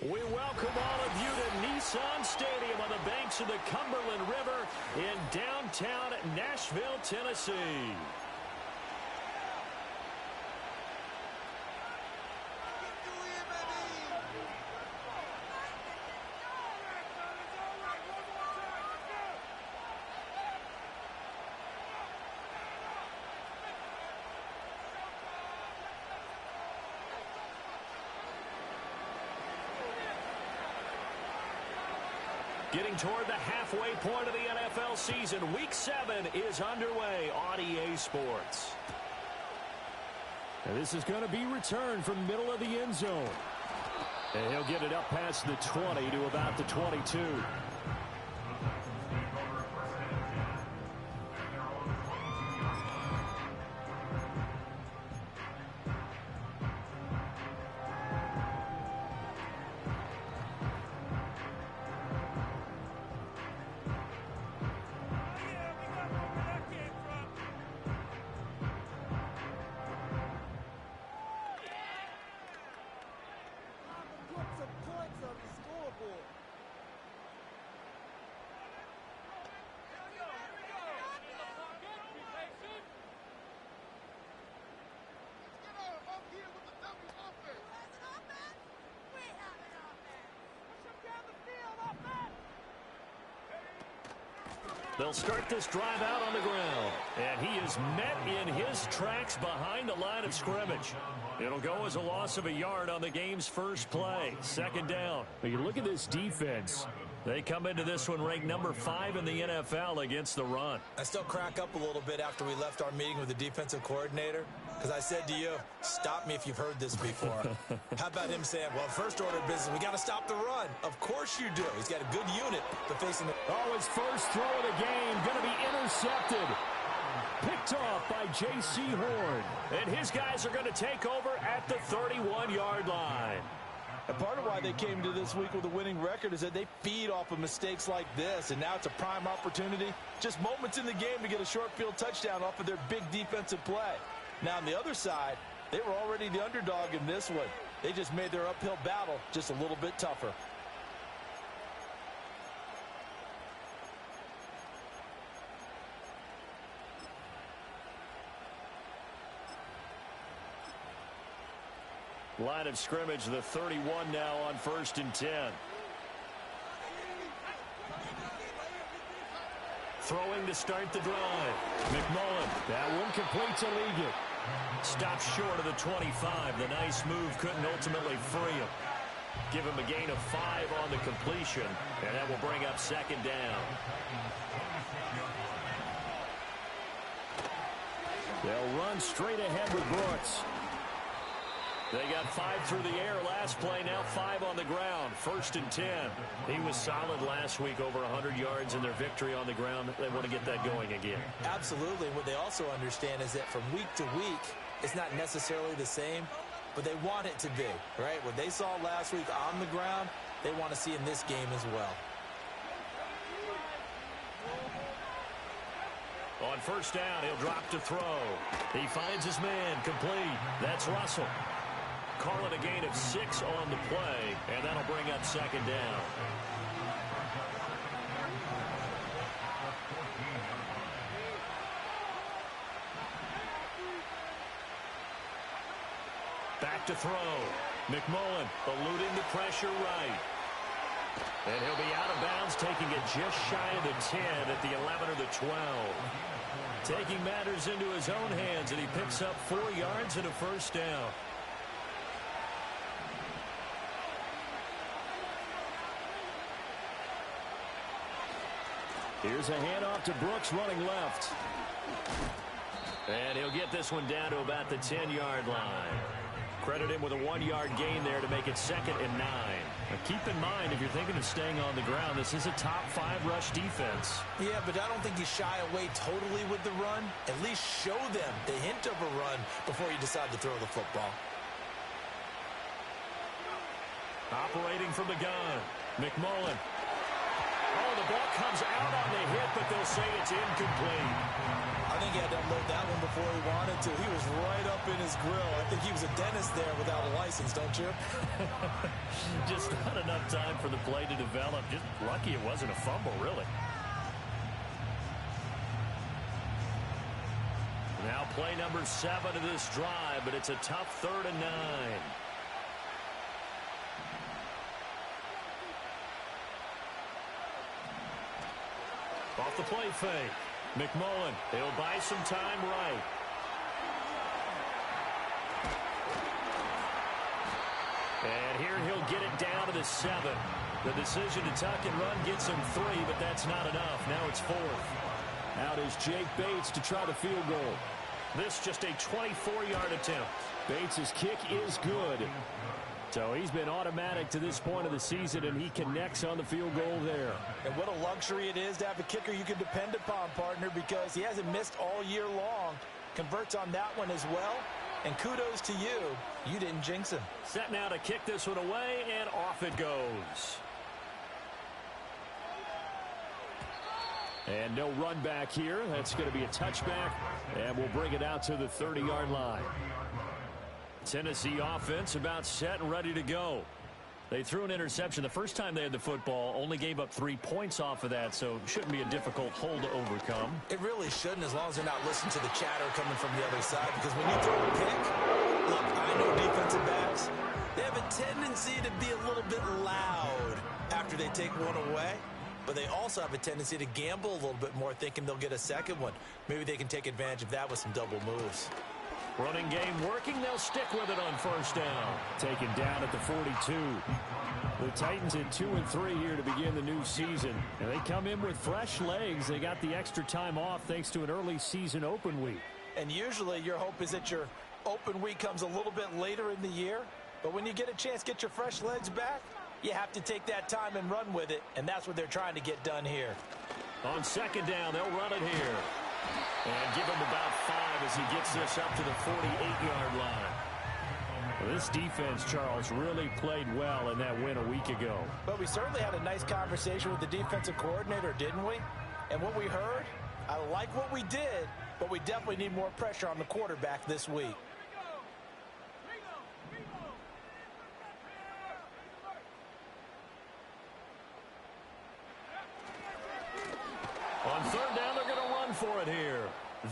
We welcome all of you to Nissan Stadium on the banks of the Cumberland River in downtown Nashville, Tennessee. Getting toward the halfway point of the NFL season, Week 7 is underway on EA Sports. And this is going to be returned from middle of the end zone. And he'll get it up past the 20 to about the 22. They'll start this drive out on the ground. And he is met in his tracks behind the line of scrimmage. It'll go as a loss of a yard on the game's first play. Second down. But you look at this defense. They come into this one ranked number 5 in the NFL against the run. I still crack up a little bit after we left our meeting with the defensive coordinator, because I said to you, stop me if you've heard this before. How about him saying, well, first order of business, we got to stop the run. Of course you do. He's got a good unit, but facing the... Oh, his first throw of the game going to be intercepted. Picked off by J.C. Horn. And his guys are going to take over at the 31-yard line. And part of why they came to this week with a winning record is that they feed off of mistakes like this, and now it's a prime opportunity. Just moments in the game to get a short field touchdown off of their big defensive play. Now, on the other side, they were already the underdog in this one. They just made their uphill battle just a little bit tougher. Line of scrimmage, the 31 now on 1st and 10. Throwing to start the drive. McMullen. That one complete to Liggett. Stops short of the 25. The nice move couldn't ultimately free him. Give him a gain of 5 on the completion, and that will bring up second down. They'll run straight ahead with Brooks. They got 5 through the air last play, now 5 on the ground. 1st and 10. He was solid last week, over 100 yards in their victory on the ground. They want to get that going again. Absolutely. What they also understand is that from week to week, it's not necessarily the same, but they want it to be, right? What they saw last week on the ground, they want to see in this game as well. On 1st down, he'll drop to throw. He finds his man, complete. That's Russell. Call it a gain of 6 on the play, and that'll bring up second down. Back to throw. McMullen eluding the pressure right. And he'll be out of bounds, taking it just shy of the 10 at the 11 or the 12. Taking matters into his own hands, and he picks up 4 yards and a 1st down. Here's a handoff to Brooks running left. And he'll get this one down to about the 10-yard line. Credit him with a 1-yard gain there to make it 2nd and 9. Now keep in mind, if you're thinking of staying on the ground, this is a top 5 rush defense. Yeah, but I don't think you shy away totally with the run. At least show them the hint of a run before you decide to throw the football. Operating from the gun, McMullen. Oh, the ball comes out on the hit, but they'll say it's incomplete. I think he had to unload that one before he wanted to. He was right up in his grill. I think he was a dentist there without a license, don't you? Just not enough time for the play to develop. Just lucky it wasn't a fumble, really. Now play number 7 of this drive, but it's a tough 3rd and 9. Off the play fake. McMullen, he'll buy some time right. And here he'll get it down to the 7. The decision to tuck and run gets him 3, but that's not enough. Now it's 4th. Out is Jake Bates to try the field goal. This just a 24-yard attempt. Bates' kick is good. So he's been automatic to this point of the season, and he connects on the field goal there. And what a luxury it is to have a kicker you can depend upon, partner, because he hasn't missed all year long. Converts on that one as well. And kudos to you. You didn't jinx him. Set now to kick this one away, and off it goes. And no run back here. That's going to be a touchback, and we'll bring it out to the 30-yard line. Tennessee offense about set and ready to go. They threw an interception the first time they had the football, only gave up 3 points off of that, so shouldn't be a difficult hole to overcome. It really shouldn't, as long as they're not listening to the chatter coming from the other side, because when you throw a pick, look, I know defensive backs, they have a tendency to be a little bit loud after they take one away, but they also have a tendency to gamble a little bit more, thinking they'll get a second one. Maybe they can take advantage of that with some double moves. Running game working. They'll stick with it on first down. Taken down at the 42. The Titans at 2-3 here to begin the new season. And they come in with fresh legs. They got the extra time off thanks to an early season open week. And usually your hope is that your open week comes a little bit later in the year. But when you get a chance to get your fresh legs back, you have to take that time and run with it. And that's what they're trying to get done here. On second down, they'll run it here. And give him about 5 as he gets this up to the 48-yard line. Well, this defense, Charles, really played well in that win a week ago. But we certainly had a nice conversation with the defensive coordinator, didn't we? And what we heard, I like what we did, but we definitely need more pressure on the quarterback this week. On third down, they're going to run for it here.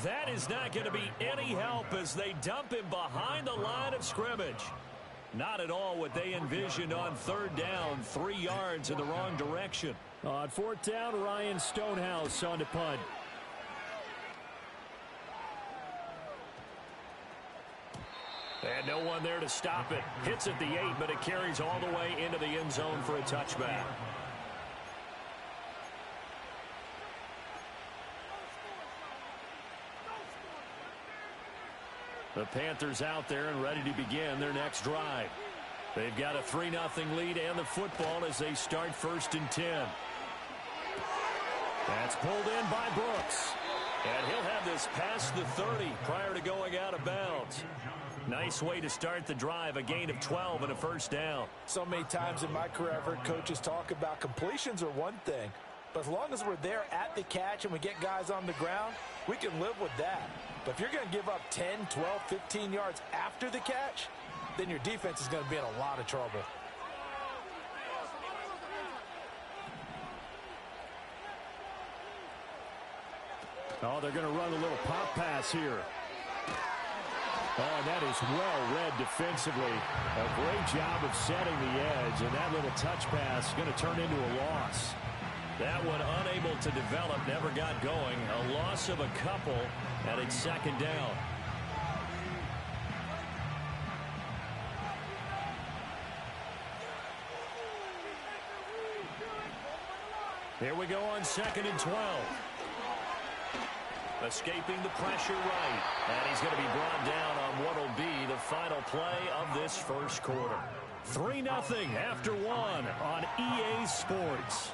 That is not going to be any help as they dump him behind the line of scrimmage. Not at all what they envisioned on third down. 3 yards in the wrong direction. On fourth down, Ryan Stonehouse on to punt. And no one there to stop it. Hits at the 8, but it carries all the way into the end zone for a touchback. The Panthers out there and ready to begin their next drive. They've got a 3-0 lead and the football as they start 1st and 10. That's pulled in by Brooks. And he'll have this past the 30 prior to going out of bounds. Nice way to start the drive, a gain of 12 and a first down. So many times in my career, I've heard coaches talk about completions are one thing. But as long as we're there at the catch and we get guys on the ground, we can live with that. But if you're going to give up 10, 12, 15 yards after the catch, then your defense is going to be in a lot of trouble. Oh, they're going to run a little pop pass here. Oh, and that is well read defensively. A great job of setting the edge, and that little touch pass is going to turn into a loss. That one unable to develop, never got going. A loss of a couple, and it's second down. Here we go on 2nd and 12. Escaping the pressure right. And he's going to be brought down on what will be the final play of this first quarter. 3-0 after 1 on EA Sports.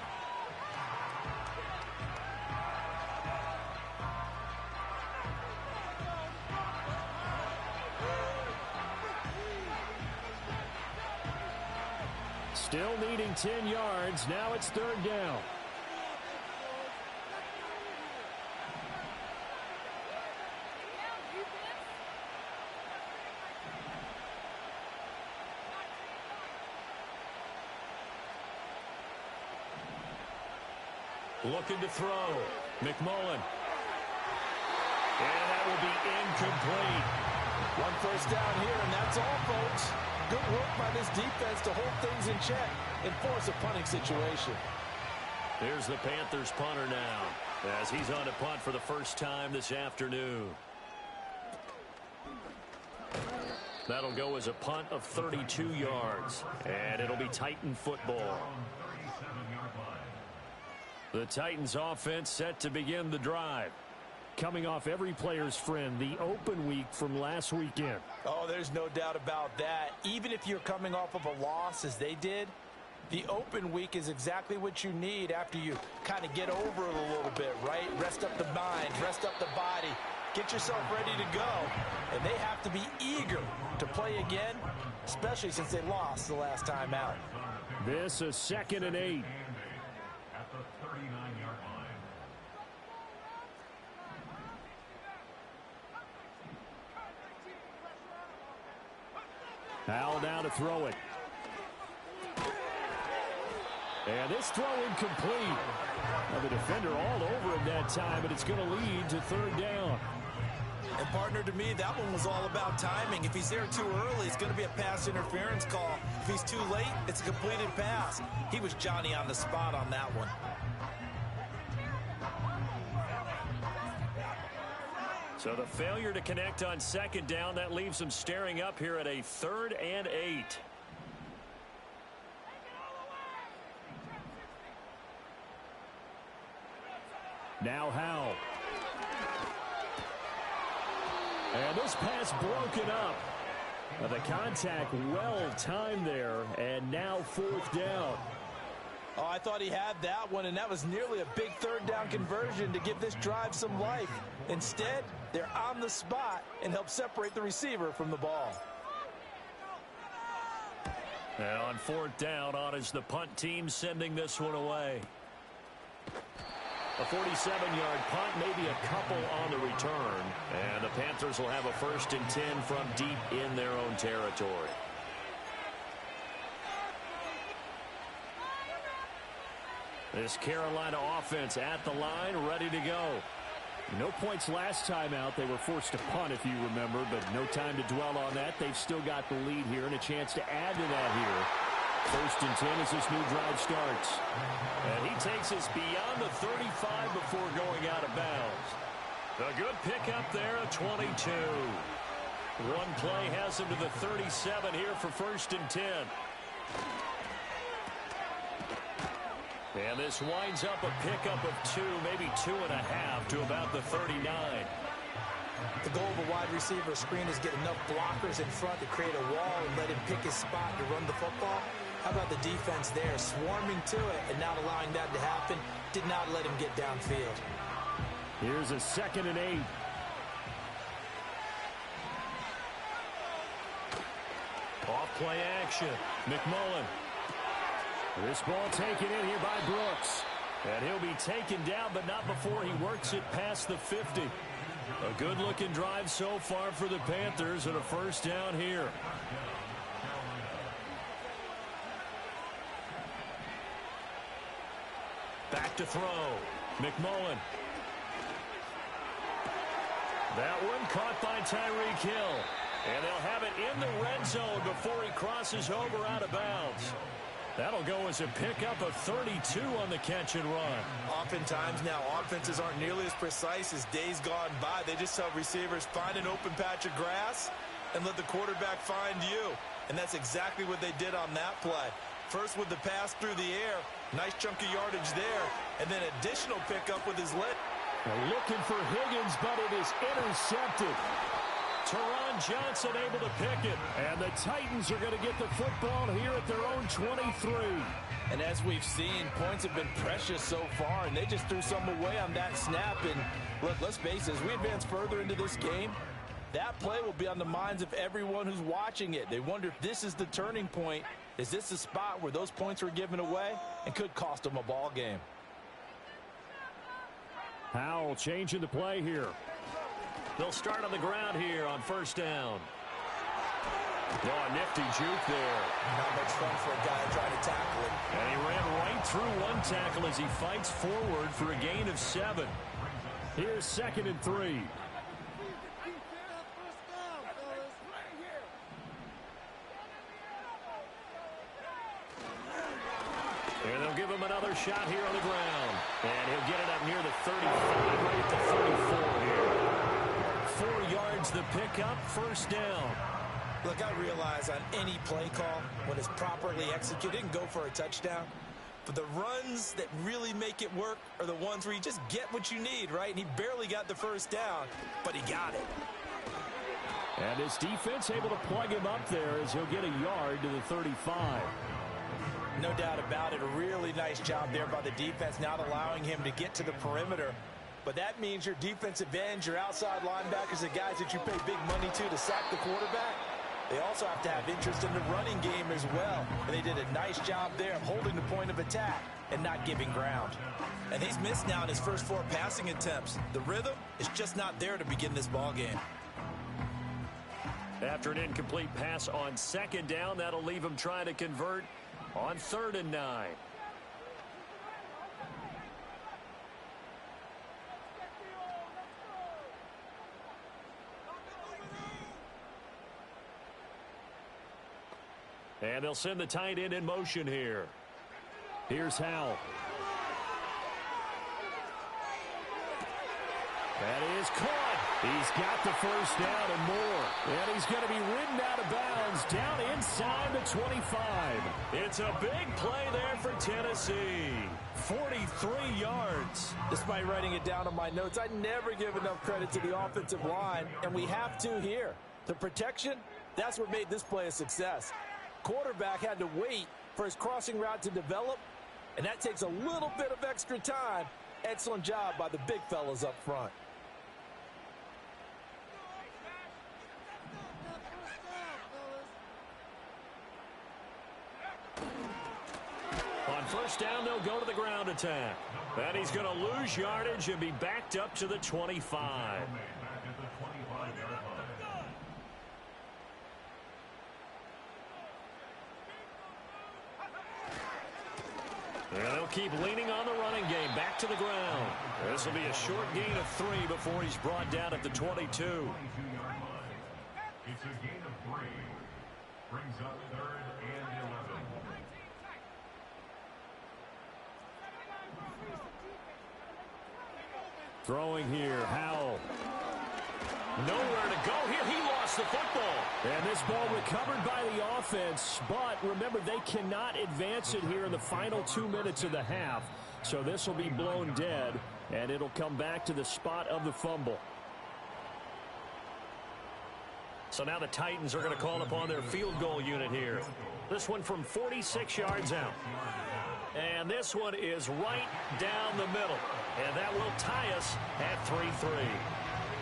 Still needing 10 yards. Now it's third down. Looking to throw. McMullen. And that will be incomplete. One first down here, and that's all, folks. Good work by this defense to hold things in check and force a punting situation. Here's the Panthers punter now, as he's on to punt for the first time this afternoon. That'll go as a punt of 32 yards, and it'll be Titan football. The Titans offense set to begin the drive. Coming off every player's friend, the open week from last weekend. Oh, there's no doubt about that. Even if you're coming off of a loss as they did, the open week is exactly what you need after you kind of get over it a little bit, right? Rest up the mind, rest up the body, get yourself ready to go. And they have to be eager to play again, especially since they lost the last time out. This is 2nd and 8. At the 39-yard line. Howell now to throw it. And this throw incomplete. Now the defender all over him that time, but it's going to lead to 3rd down. And partner, to me, that one was all about timing. If he's there too early, it's going to be a pass interference call. If he's too late, it's a completed pass. He was Johnny on the spot on that one. So the failure to connect on 2nd down, that leaves them staring up here at a 3rd and 8. Now Howell. And this pass broken up. The contact well timed there, and now 4th down. Oh, I thought he had that one, and that was nearly a big 3rd down conversion to give this drive some life. Instead, they're on the spot and help separate the receiver from the ball. And on 4th down, on is the punt team sending this one away. A 47-yard punt, maybe a couple on the return. And the Panthers will have a 1st and 10 from deep in their own territory. This Carolina offense at the line, ready to go. No points last time out. They were forced to punt, if you remember, but no time to dwell on that. They've still got the lead here and a chance to add to that here. 1st and 10 as this new drive starts. And he takes us beyond the 35 before going out of bounds. A good pickup there at 22. One play has him to the 37 here for 1st and 10. And this winds up a pickup of 2, maybe 2.5 to about the 39. The goal of a wide receiver screen is get enough blockers in front to create a wall and let him pick his spot to run the football. How about the defense there, swarming to it and not allowing that to happen? Did not let him get downfield. Here's a 2nd and 8. Off play action. McMullen. This ball taken in here by Brooks. And he'll be taken down, but not before he works it past the 50. A good-looking drive so far for the Panthers and a 1st down here. Back to throw. McMullen. That one caught by Tyreek Hill. And they'll have it in the red zone before he crosses over out of bounds. That'll go as a pickup of 32 on the catch and run. Oftentimes now, offenses aren't nearly as precise as days gone by. They just tell receivers, find an open patch of grass and let the quarterback find you. And that's exactly what they did on that play. First with the pass through the air, nice chunk of yardage there, and then additional pickup with his leg. Looking for Higgins, but it is intercepted. Teron Johnson able to pick it. And the Titans are going to get the football here at their own 23. And as we've seen, points have been precious so far, and they just threw some away on that snap. And look, let's face it, as we advance further into this game, that play will be on the minds of everyone who's watching it. They wonder if this is the turning point. Is this the spot where those points were given away and could cost them a ball game? Howell changing the play here. They'll start on the ground here on 1st down. Oh, nifty juke there. Not much fun for a guy trying to tackle it. And he ran right through one tackle as he fights forward for a gain of 7. Here's 2nd and 3. And they'll give him another shot here on the ground. And he'll get it up near the 35, right at the 34 here. 4 yards the pickup, first down. Look, I realize on any play call, when it's properly executed, it can go for a touchdown. But the runs that really make it work are the ones where you just get what you need, right? And he barely got the first down, but he got it. And his defense able to plug him up there as he'll get a yard to the 35. No doubt about it. A really nice job there by the defense, not allowing him to get to the perimeter. But that means your defensive ends, your outside linebackers, the guys that you pay big money to sack the quarterback, they also have to have interest in the running game as well. And they did a nice job there of holding the point of attack and not giving ground. And he's missed now in his first 4 passing attempts. The rhythm is just not there to begin this ball game. After an incomplete pass on 2nd down, that'll leave him trying to convert on 3rd and 9. And they'll send the tight end in motion here. Here's Howell. That is caught. He's got the first down and more. And he's going to be ridden out of bounds down inside the 25. It's a big play there for Tennessee. 43 yards. Despite writing it down on my notes, I never give enough credit to the offensive line, and we have to here. The protection, that's what made this play a success. Quarterback had to wait for his crossing route to develop, and that takes a little bit of extra time. Excellent job by the big fellas up front. On first down, they'll go to the ground attack. And he's going to lose yardage and be backed up to the 25. And they'll keep leaning on the running game. Back to the ground. This will be a short gain of 3 before he's brought down at the 22. It's a gain of 3. Brings up 3rd and 11. Throwing here, Howell. Nowhere to go here. He lost the football. And this ball recovered by the offense, but remember, they cannot advance it here in the final 2 minutes of the half. So this will be blown dead, and it'll come back to the spot of the fumble. So now the Titans are going to call upon their field goal unit here. This one from 46 yards out. And this one is right down the middle. And that will tie us at 3-3.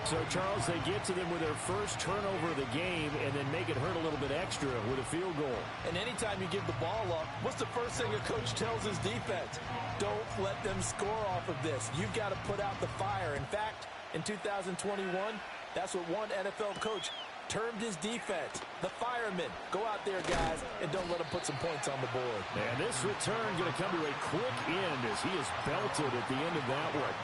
So, Charles, they get to them with their first turnover of the game and then make it hurt a little bit extra with a field goal. And anytime you give the ball up, what's the first thing a coach tells his defense? Don't let them score off of this. You've got to put out the fire. In fact, in 2021, that's what one NFL coach termed his defense, the firemen. Go out there, guys, and don't let them put some points on the board. And this return going to come to a quick end as he is belted at the end of that one.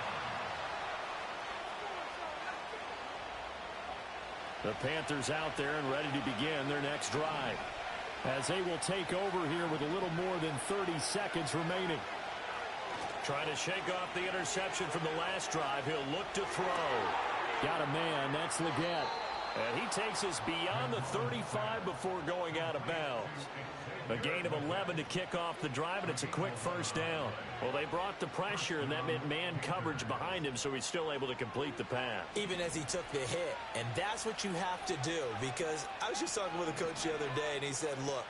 The Panthers out there and ready to begin their next drive. As they will take over here with a little more than 30 seconds remaining. Trying to shake off the interception from the last drive. He'll look to throw. Got a man. That's Leggett. And he takes us beyond the 35 before going out of bounds. A gain of 11 to kick off the drive, and it's a quick first down. Well, they brought the pressure, and that meant man coverage behind him, so he's still able to complete the pass. Even as he took the hit. And that's what you have to do, because I was just talking with a coach the other day, and he said, look,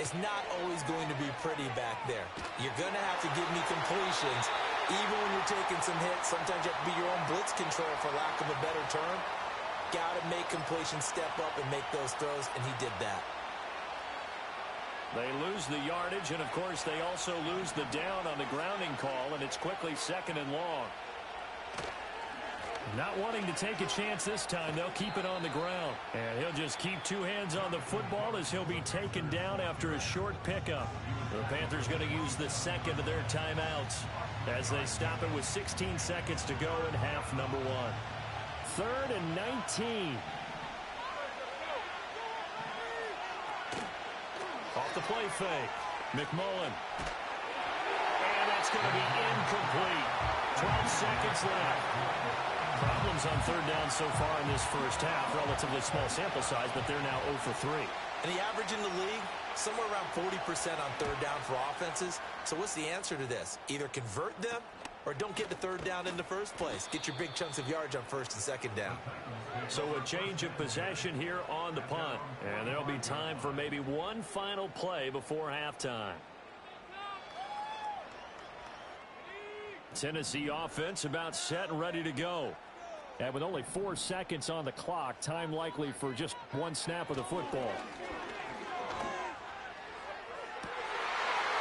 it's not always going to be pretty back there. You're going to have to give me completions. Even when you're taking some hits, sometimes you have to be your own blitz control, for lack of a better term. Got to make completions, step up, and make those throws, and he did that. They lose the yardage, and, of course, they also lose the down on the grounding call, and it's quickly 2nd and long. Not wanting to take a chance this time. They'll keep it on the ground. And he'll just keep two hands on the football as he'll be taken down after a short pickup. The Panthers going to use the second of their timeouts as they stop it with 16 seconds to go in half number one. 3rd and 19. Off the play fake. McMullen. And that's going to be incomplete. 12 seconds left. Problems on 3rd down so far in this first half. Relatively small sample size, but they're now 0 for 3. And the average in the league, somewhere around 40% on 3rd down for offenses. So what's the answer to this? Either convert them or don't get the 3rd down in the first place. Get your big chunks of yards on 1st and 2nd down. So a change of possession here on the punt. And there'll be time for maybe one final play before halftime. Tennessee offense about set and ready to go. And with only 4 seconds on the clock, time likely for just one snap of the football.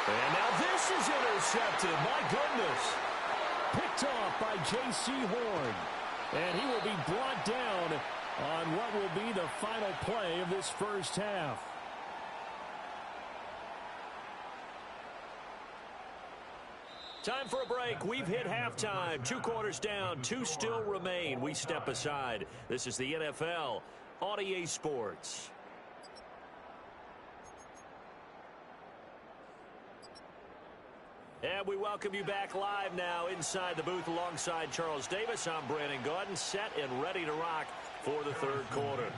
And now this is intercepted. My goodness. Picked off by J.C. Horn. And he will be brought down on what will be the final play of this first half. Time for a break. We've hit halftime. 2 quarters down. 2 still remain. We step aside. This is the NFL on EA Sports. And we welcome you back live now inside the booth alongside Charles Davis. I'm Brandon Gaudin, set and ready to rock for the 3rd quarter.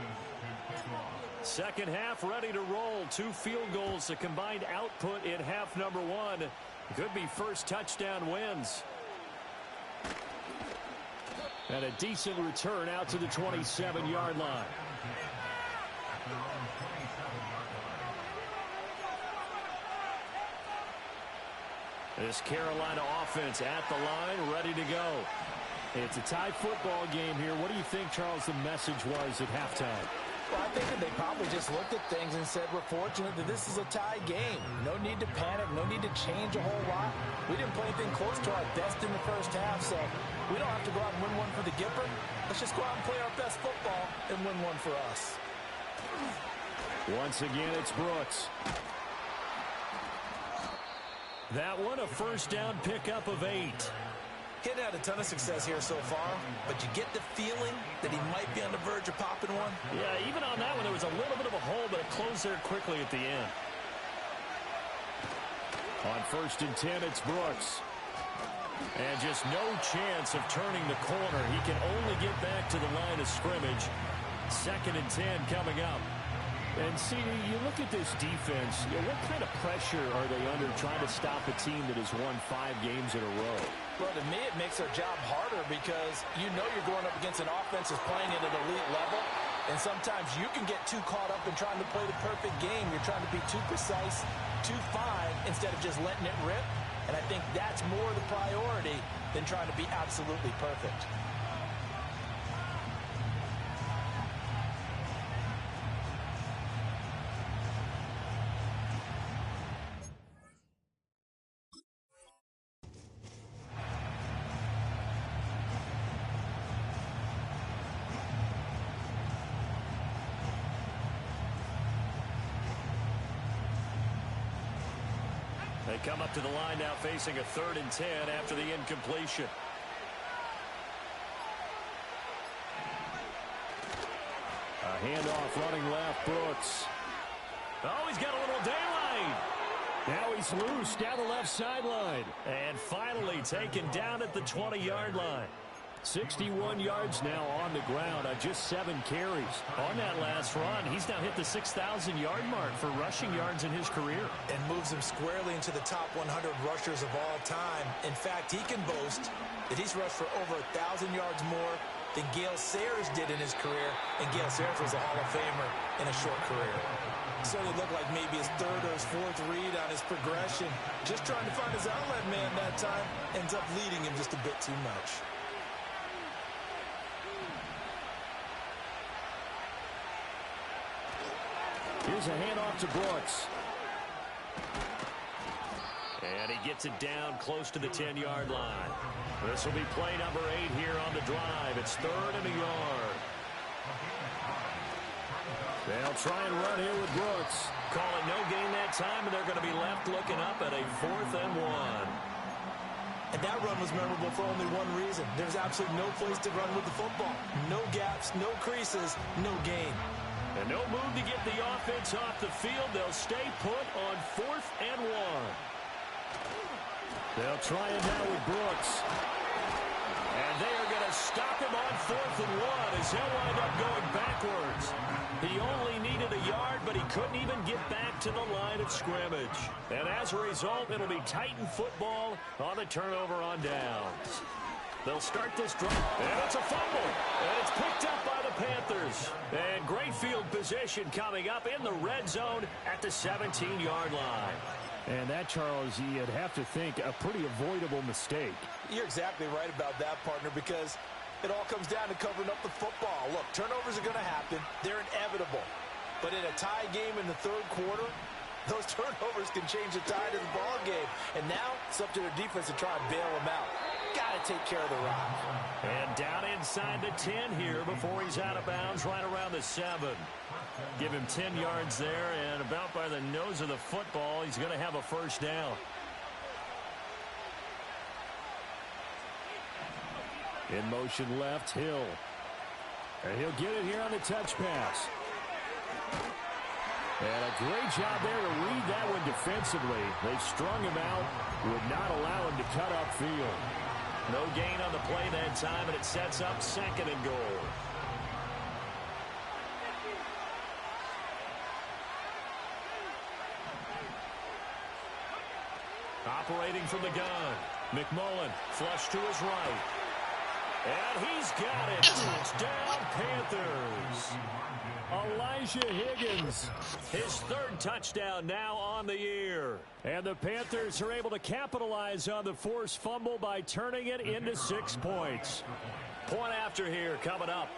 Second half ready to roll. 2 field goals, a combined output in half number 1. Could be first touchdown wins. And a decent return out to the 27-yard line. This Carolina offense at the line, ready to go. It's a tie football game here. What do you think, Charles, the message was at halftime? Well, I think that they probably just looked at things and said, we're fortunate that this is a tie game. No need to panic. No need to change a whole lot. We didn't play anything close to our best in the first half, so we don't have to go out and win one for the Gipper. Let's just go out and play our best football and win one for us. Once again, it's Brooks. That one, a first down pickup of 8. He'd had a ton of success here so far, but you get the feeling that he might be on the verge of popping one. Yeah, even on that one, there was a little bit of a hole, but it closed there quickly at the end. On 1st and 10, it's Brooks. And just no chance of turning the corner. He can only get back to the line of scrimmage. 2nd and 10 coming up. And, see, you look at this defense, what kind of pressure are they under trying to stop a team that has won 5 games in a row? Well, to me, it makes their job harder because you know you're going up against an offense that's playing at an elite level, and sometimes you can get too caught up in trying to play the perfect game. You're trying to be too precise, too fine, instead of just letting it rip, and I think that's more the priority than trying to be absolutely perfect. They come up to the line now facing a 3rd and 10 after the incompletion. A handoff running left, Brooks. Oh, he's got a little daylight. Now he's loose down the left sideline. And finally taken down at the 20-yard line. 61 yards now on the ground on just 7 carries. On that last run, he's now hit the 6,000-yard mark for rushing yards in his career. And moves him squarely into the top 100 rushers of all time. In fact, he can boast that he's rushed for over 1,000 yards more than Gale Sayers did in his career. And Gale Sayers was a Hall of Famer in a short career. So it looked like maybe his 3rd or his 4th read on his progression. Just trying to find his outlet man that time. Ends up leading him just a bit too much. Here's a handoff to Brooks. And he gets it down close to the 10-yard line. This will be play number 8 here on the drive. It's 3rd and a yard. They'll try and run here with Brooks. Calling no gain that time, and they're going to be left looking up at a 4th and 1. And that run was memorable for only one reason. There's absolutely no place to run with the football. No gaps, no creases, no gain. And no move to get the offense off the field. They'll stay put on 4th and 1. They'll try it now with Brooks. And they are going to stop him on 4th and 1 as he'll wind up going backwards. He only needed a yard, but he couldn't even get back to the line of scrimmage. And as a result, it'll be Titan football on the turnover on downs. They'll start this drive, and it's a fumble. And it's picked up by the Panthers. And great field position coming up in the red zone at the 17-yard line. And that, Charles, you'd have to think a pretty avoidable mistake. You're exactly right about that, partner, because it all comes down to covering up the football. Look, turnovers are going to happen. They're inevitable. But in a tie game in the 3rd quarter, those turnovers can change the tide of the ball game. And now it's up to their defense to try and bail them out. Got to take care of the rock. And down inside the 10 here before he's out of bounds, right around the 7. Give him 10 yards there, and about by the nose of the football, he's going to have a 1st down. In motion left, Hill. And he'll get it here on the touch pass. And a great job there to read that one defensively. They strung him out, would not allow him to cut upfield. No gain on the play that time, and it sets up 2nd and goal. Operating from the gun, McMullen flush to his right. And he's got it. Touchdown, Panthers. Elijah Higgins. His 3rd touchdown now on the year. And the Panthers are able to capitalize on the forced fumble by turning it into 6 points. Point after here coming up.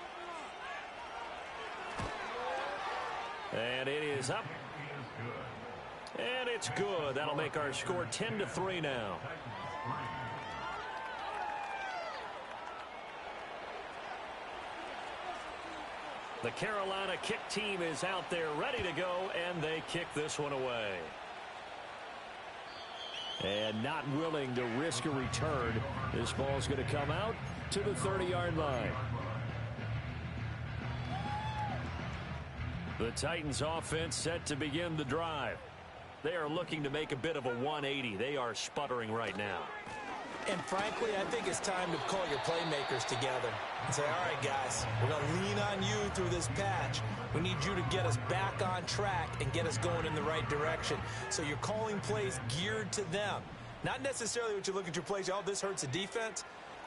And it is up. And it's good. That'll make our score 10-3 now. The Carolina kick team is out there ready to go, and they kick this one away. And not willing to risk a return. This ball's going to come out to the 30-yard line. The Titans offense set to begin the drive. They are looking to make a bit of a 180. They are sputtering right now. And frankly, I think it's time to call your playmakers together and say, all right, guys, we're going to lean on you through this patch. We need you to get us back on track and get us going in the right direction. So you're calling plays geared to them. Not necessarily what you look at your plays, oh, this hurts the defense.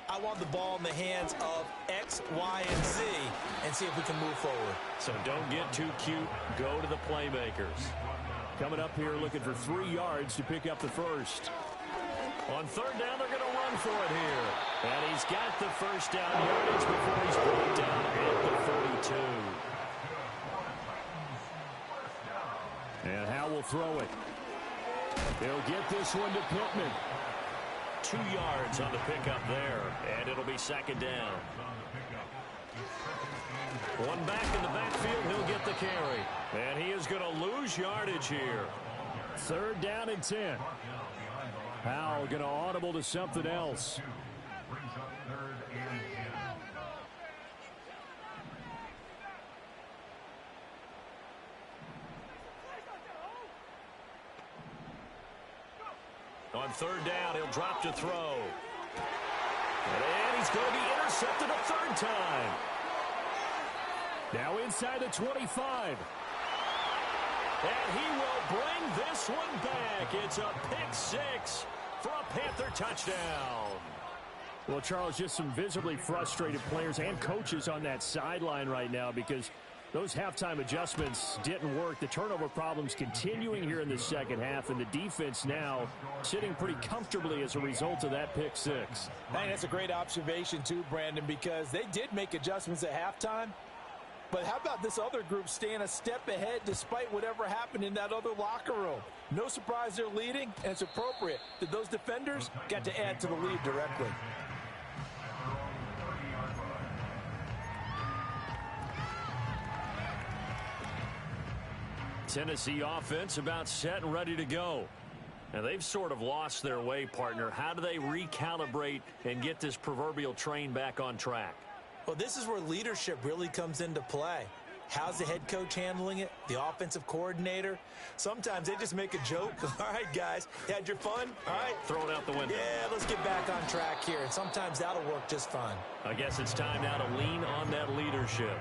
I want the ball in the hands of X, Y, and Z and see if we can move forward. So don't get too cute. Go to the playmakers. Coming up here looking for 3 yards to pick up the 1st. On 3rd down, they're going to run for it here. And he's got the 1st down yardage before he's brought down at the 42. And Howe will throw it. He'll get this one to Pittman. 2 yards on the pickup there, and it'll be 2nd down. One back in the backfield, he'll get the carry. And he is going to lose yardage here. 3rd down and 10. Howe going to audible to something else. On 3rd down, he'll drop to throw. And he's going to be intercepted a 3rd time. Now inside the 25. And he will bring this one back. It's a pick 6 for a Panther touchdown. Well, Charles, just some visibly frustrated players and coaches on that sideline right now because those halftime adjustments didn't work. The turnover problems continuing here in the 2nd half, and the defense now sitting pretty comfortably as a result of that pick 6. I think that's a great observation too, Brandon, because they did make adjustments at halftime, But how about this other group staying a step ahead despite whatever happened in that other locker room? No surprise they're leading, and it's appropriate that those defenders got to add to the lead directly. Tennessee offense about set and ready to go. And they've sort of lost their way, partner. How do they recalibrate and get this proverbial train back on track? Well, this is where leadership really comes into play. How's the head coach handling it? The offensive coordinator? Sometimes they just make a joke. All right, guys, you had your fun? All right. Throw it out the window. Yeah, let's get back on track here. And sometimes that'll work just fine. I guess it's time now to lean on that leadership.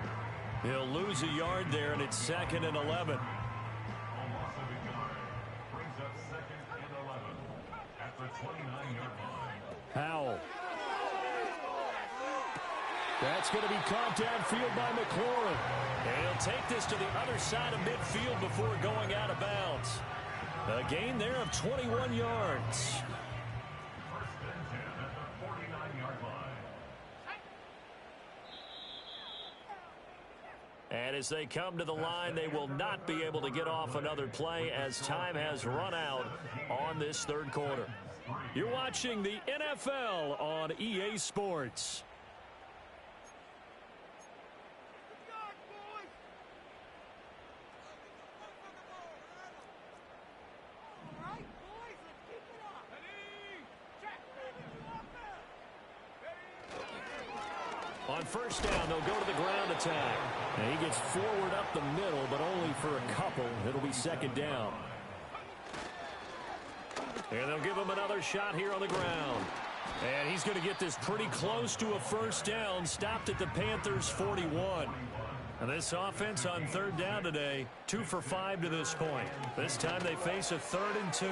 He'll lose a yard there, and it's 2nd and 11. A loss of a yard brings up 2nd and 11 at the 29-yard line. Howell. That's going to be caught downfield by McLaurin. And he'll take this to the other side of midfield before going out of bounds. A gain there of 21 yards. 1st and 10 at the 49-yard line. And as they come to the line, they will not be able to get off another play as time has run out on this 3rd quarter. You're watching the NFL on EA Sports. On 1st down, they'll go to the ground attack. And he gets forward up the middle, but only for a couple. It'll be 2nd down. And they'll give him another shot here on the ground. And he's going to get this pretty close to a 1st down, stopped at the Panthers' 41. And this offense on 3rd down today, 2 for 5 to this point. This time they face a 3rd and 2.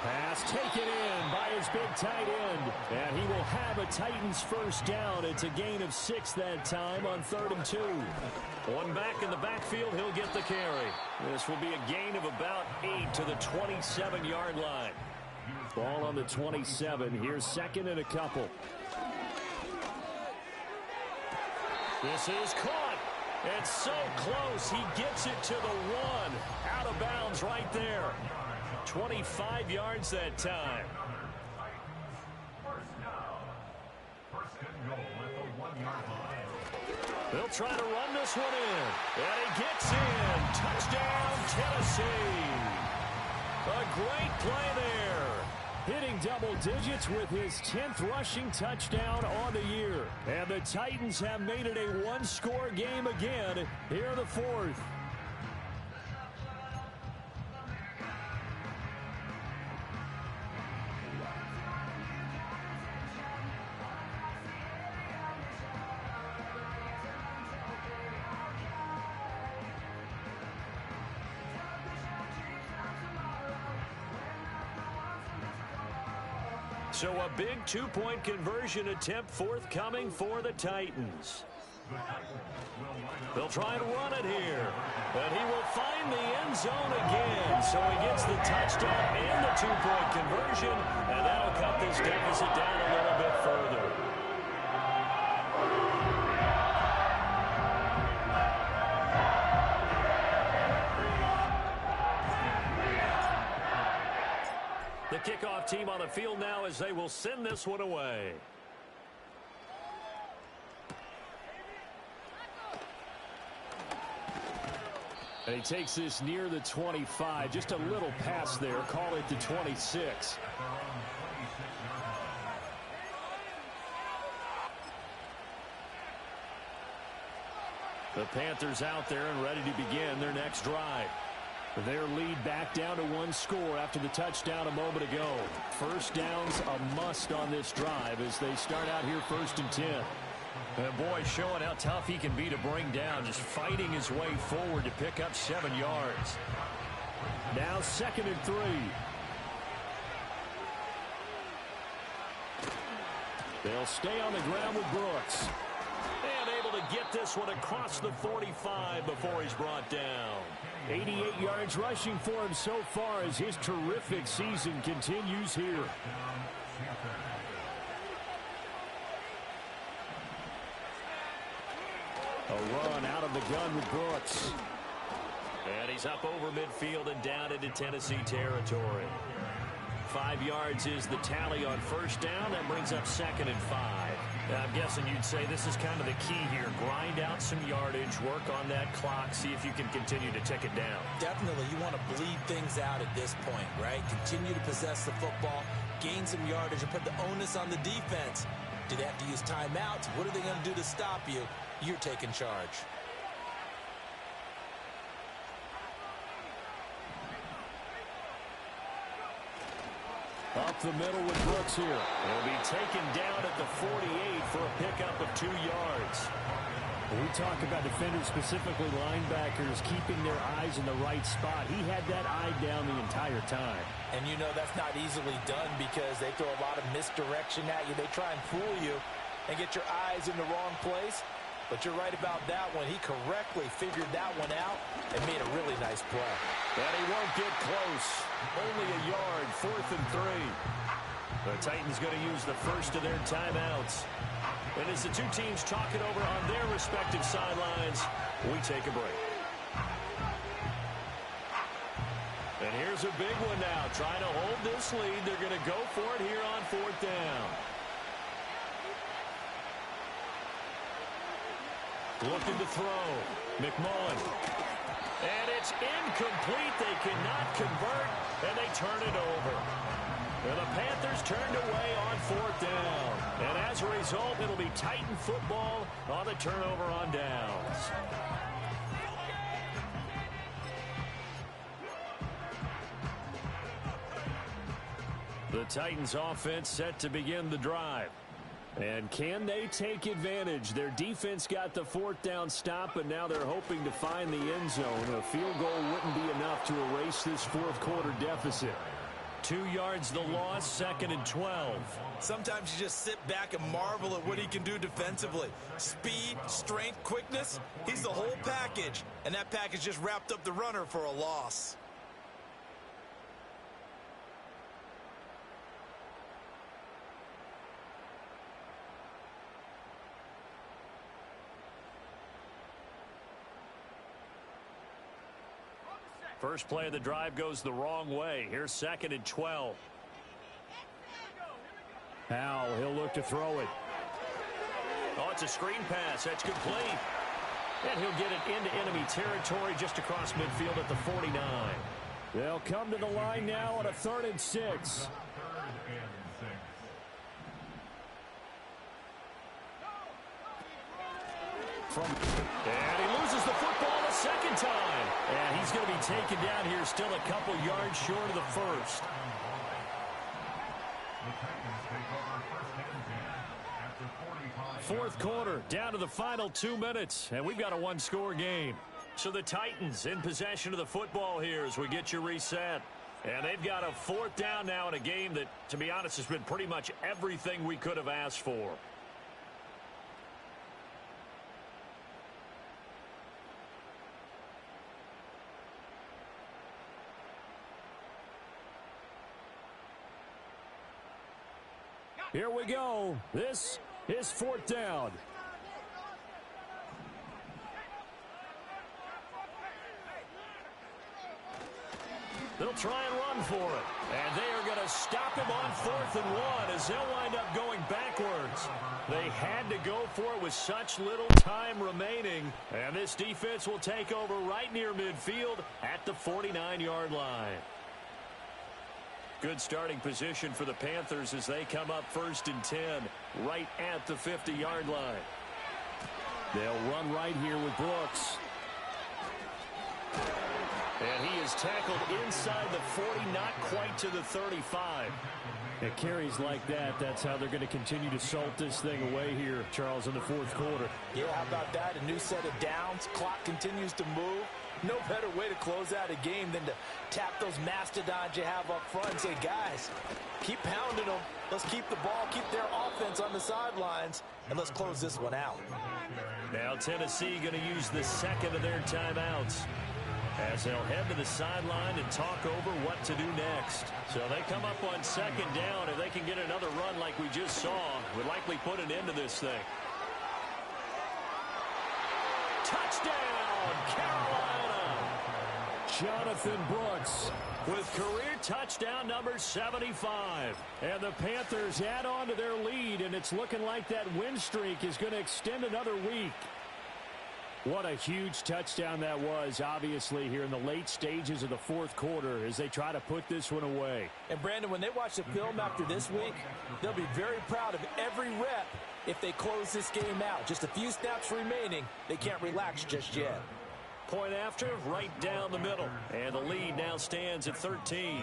Pass taken in by his big tight end. And he will have a Titans 1st down. It's a gain of 6 that time on 3rd and 2. One back in the backfield, he'll get the carry. This will be a gain of about 8 to the 27-yard line. Ball on the 27. Here's 2nd and a couple. This is caught. It's so close. He gets it to the 1. Out of bounds right there. 25 yards that time. They'll try to run this one in. And he gets in. Touchdown, Tennessee. A great play there. Hitting double digits with his 10th rushing touchdown on the year. And the Titans have made it a one-score game again here in the 4th. So a big 2-point conversion attempt forthcoming for the Titans. They'll try and run it here. But he will find the end zone again. So he gets the touchdown and the 2-point conversion. And that'll cut this deficit down a little bit further. The kickoff team on the field now as they will send this one away. And he takes this near the 25. Just a little pass there. Call it the 26. The Panthers out there and ready to begin their next drive. Their lead back down to 1 score after the touchdown a moment ago. 1st down's a must on this drive as they start out here 1st and 10. And boy, showing how tough he can be to bring down, just fighting his way forward to pick up 7 yards. Now 2nd and 3. They'll stay on the ground with Brooks. And able to get this one across the 45 before he's brought down. 88 yards rushing for him so far as his terrific season continues here. A run out of the gun with Brooks. And he's up over midfield and down into Tennessee territory. 5 yards is the tally on first down. That brings up 2nd and 5. I'm guessing you'd say this is kind of the key here. Grind out some yardage, work on that clock, see if you can continue to tick it down. Definitely, you want to bleed things out at this point, right? Continue to possess the football, gain some yardage, and put the onus on the defense. Do they have to use timeouts? What are they going to do to stop you? You're taking charge. Up the middle with Brooks here. He'll be taken down at the 48 for a pickup of 2 yards. When we talk about defenders, specifically linebackers, keeping their eyes in the right spot, he had that eye down the entire time. And you know that's not easily done because they throw a lot of misdirection at you. They try and fool you and get your eyes in the wrong place. But you're right about that one. He correctly figured that one out and made a really nice play. And he won't get close. Only a yard, 4th and 3. The Titans going to use the first of their timeouts. And as the two teams talk it over on their respective sidelines, we take a break. And here's a big one now. Trying to hold this lead. They're going to go for it here on 4th down. Looking to throw. McMullen. And it's incomplete. They cannot convert, and they turn it over. And the Panthers turned away on 4th down. And as a result, it'll be Titan football on the turnover on downs. The Titans offense set to begin the drive. And can they take advantage? Their defense got the 4th down stop, and now they're hoping to find the end zone. A field goal wouldn't be enough to erase this 4th quarter deficit. 2 yards the loss, 2nd and 12. Sometimes you just sit back and marvel at what he can do defensively. Speed, strength, quickness, he's the whole package. And that package just wrapped up the runner for a loss. First play of the drive goes the wrong way. Here's 2nd and 12. Howell, he'll look to throw it. Oh, it's a screen pass. That's complete. And he'll get it into enemy territory just across midfield at the 49. They'll come to the line now on a 3rd and 6. And he loses the football a 2nd time. And he's going to be taken down here still a couple yards short of the first. 4th quarter, down to the final 2 minutes. And we've got a 1-score game. So the Titans in possession of the football here as we get you reset. And they've got a 4th down now in a game that, to be honest, has been pretty much everything we could have asked for. Here we go. This is 4th down. They'll try and run for it. And they are going to stop him on 4th and 1 as they'll wind up going backwards. They had to go for it with such little time remaining. And this defense will take over right near midfield at the 49-yard line. Good starting position for the Panthers as they come up 1st and 10 right at the 50-yard line. They'll run right here with Brooks. And he is tackled inside the 40, not quite to the 35. It carries like that. That's how they're going to continue to salt this thing away here, Charles, in the 4th quarter. Yeah, how about that? A new set of downs. Clock continues to move. No better way to close out a game than to tap those mastodons you have up front and say, guys, keep pounding them. Let's keep the ball, keep their offense on the sidelines, and let's close this one out. Now Tennessee going to use the 2nd of their timeouts as they'll head to the sideline and talk over what to do next. So they come up on 2nd down. If they can get another run like we just saw, would likely put an end to this thing. Jonathan Brooks with career touchdown number 75. And the Panthers add on to their lead, and it's looking like that win streak is going to extend another week. What a huge touchdown that was, obviously, here in the late stages of the fourth quarter as they try to put this one away. And, Brandon, when they watch the film after this week, they'll be very proud of every rep if they close this game out. Just a few snaps remaining. They can't relax just yet. Point after, right down the middle. And the lead now stands at 13.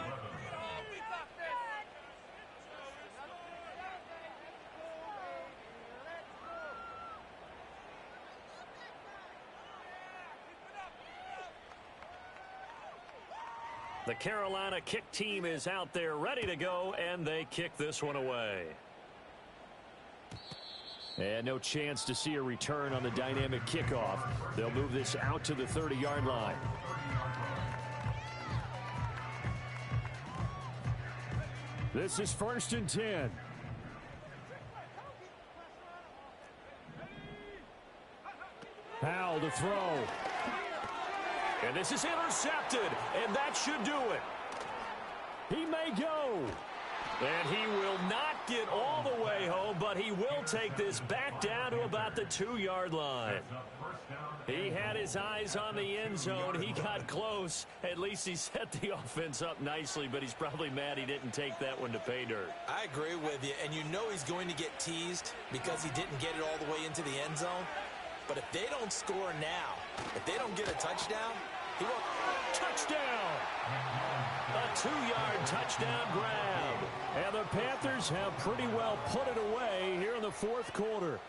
The Carolina kick team is out there ready to go, and they kick this one away. And no chance to see a return on the dynamic kickoff. They'll move this out to the 30-yard line. This is 1st and 10. Powell to throw. And this is intercepted, and that should do it. He may go. And he will not get all the way home, but he will take this back down to about the 2-yard line. He had his eyes on the end zone. He got close. At least he set the offense up nicely, but he's probably mad he didn't take that one to pay dirt. I agree with you, and you know he's going to get teased because he didn't get it all the way into the end zone. But if they don't score now, if they don't get a touchdown, he won't. Touchdown! A 2-yard touchdown grab. And the Panthers have pretty well put it away here in the fourth quarter.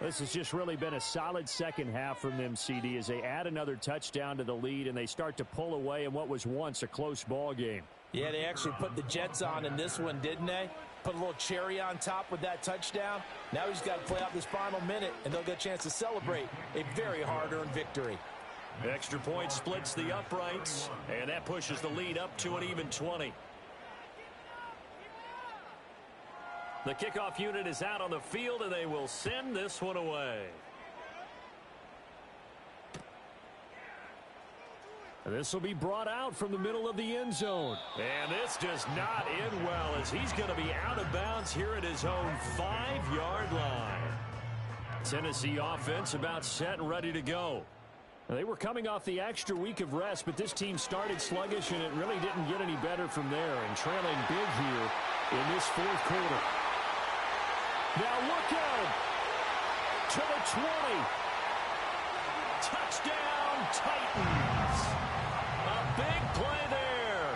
This has just really been a solid second half from them, CD, as they add another touchdown to the lead and they start to pull away in what was once a close ball game. Yeah, they actually put the Jets on in this one, didn't they? Put a little cherry on top with that touchdown. Now he's got to play out this final minute, and they'll get a chance to celebrate a very hard-earned victory. Extra point splits the uprights, and that pushes the lead up to an even 20. The kickoff unit is out on the field, and they will send this one away. And this will be brought out from the middle of the end zone. And this does not end well, as he's going to be out of bounds here at his own 5-yard line. Tennessee offense about set and ready to go. They were coming off the extra week of rest, but this team started sluggish, and it really didn't get any better from there. And trailing big here in this fourth quarter. Now look out to the 20. Touchdown, Titans. A big play there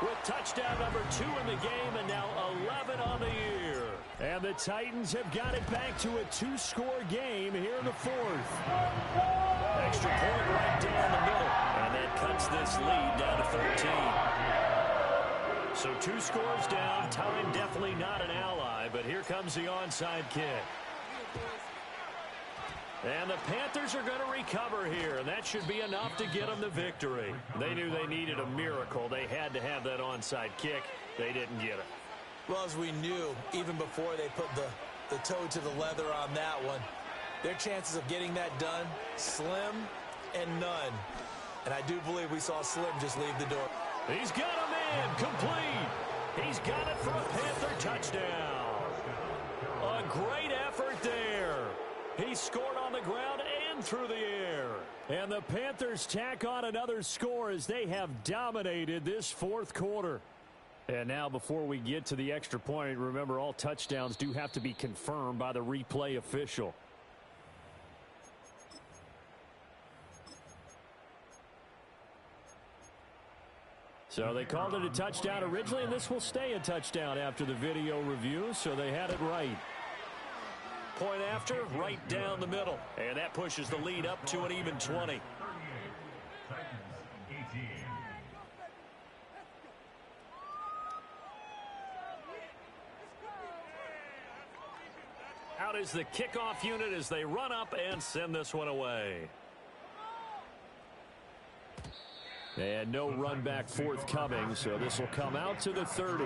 with touchdown number 2 in the game, and now 11 on the year. And the Titans have got it back to a 2-score game here in the fourth. Extra point right down the middle, and that cuts this lead down to 13. So 2 scores down. Time definitely not an ally, but here comes the onside kick. And the Panthers are going to recover here, and that should be enough to get them the victory. They knew they needed a miracle. They had to have that onside kick. They didn't get it. Well, as we knew, even before they put the toe to the leather on that one, their chances of getting that done, slim and none. And I do believe we saw Slim just leave the door. He's got a man complete. He's got it for a Panther touchdown. A great effort there. He scored on the ground and through the air. And the Panthers tack on another score as they have dominated this fourth quarter. And now before we get to the extra point, remember all touchdowns do have to be confirmed by the replay official. So they called it a touchdown originally, and this will stay a touchdown after the video review, so they had it right. Point after, right down the middle. And that pushes the lead up to an even 20. Out is the kickoff unit as they run up and send this one away. And no run back forthcoming, so this will come out to the 30.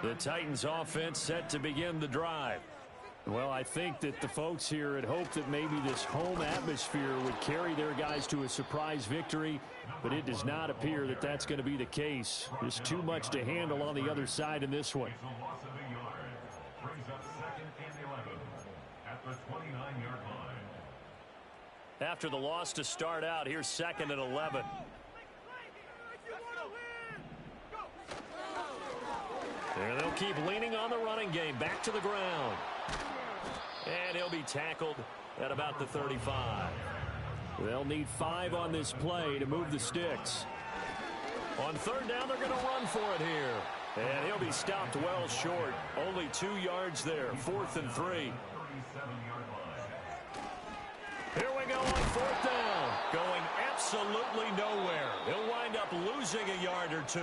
The Titans offense set to begin the drive. Well, I think that the folks here had hoped that maybe this home atmosphere would carry their guys to a surprise victory, but it does not appear that that's going to be the case. There's too much to handle on the other side in this one. Brings up 2nd and 11 at the 29-yard line. After the loss to start out, here's 2nd and 11. And they'll keep leaning on the running game. Back to the ground. And he'll be tackled at about the 35. They'll need 5 on this play to move the sticks. On 3rd down, they're going to run for it here. And he'll be stopped well short. Only 2 yards there. 4th and 3. Here we go on 4th down. Going absolutely nowhere. He'll wind up losing a yard or 2.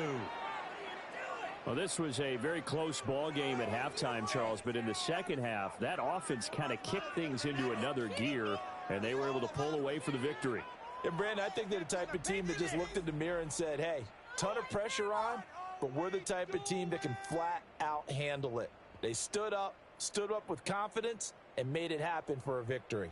Well, this was a very close ball game at halftime, Charles, but in the second half, that offense kind of kicked things into another gear, and they were able to pull away for the victory. And, Brandon, I think they're the type of team that just looked in the mirror and said, hey, ton of pressure on, but we're the type of team that can flat out handle it. They stood up with confidence, and made it happen for a victory.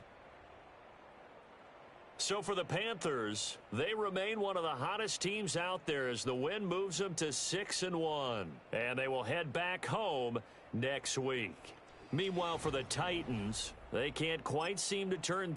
So for the Panthers, they remain one of the hottest teams out there as the win moves them to 6-1. And they will head back home next week. Meanwhile, for the Titans, they can't quite seem to turn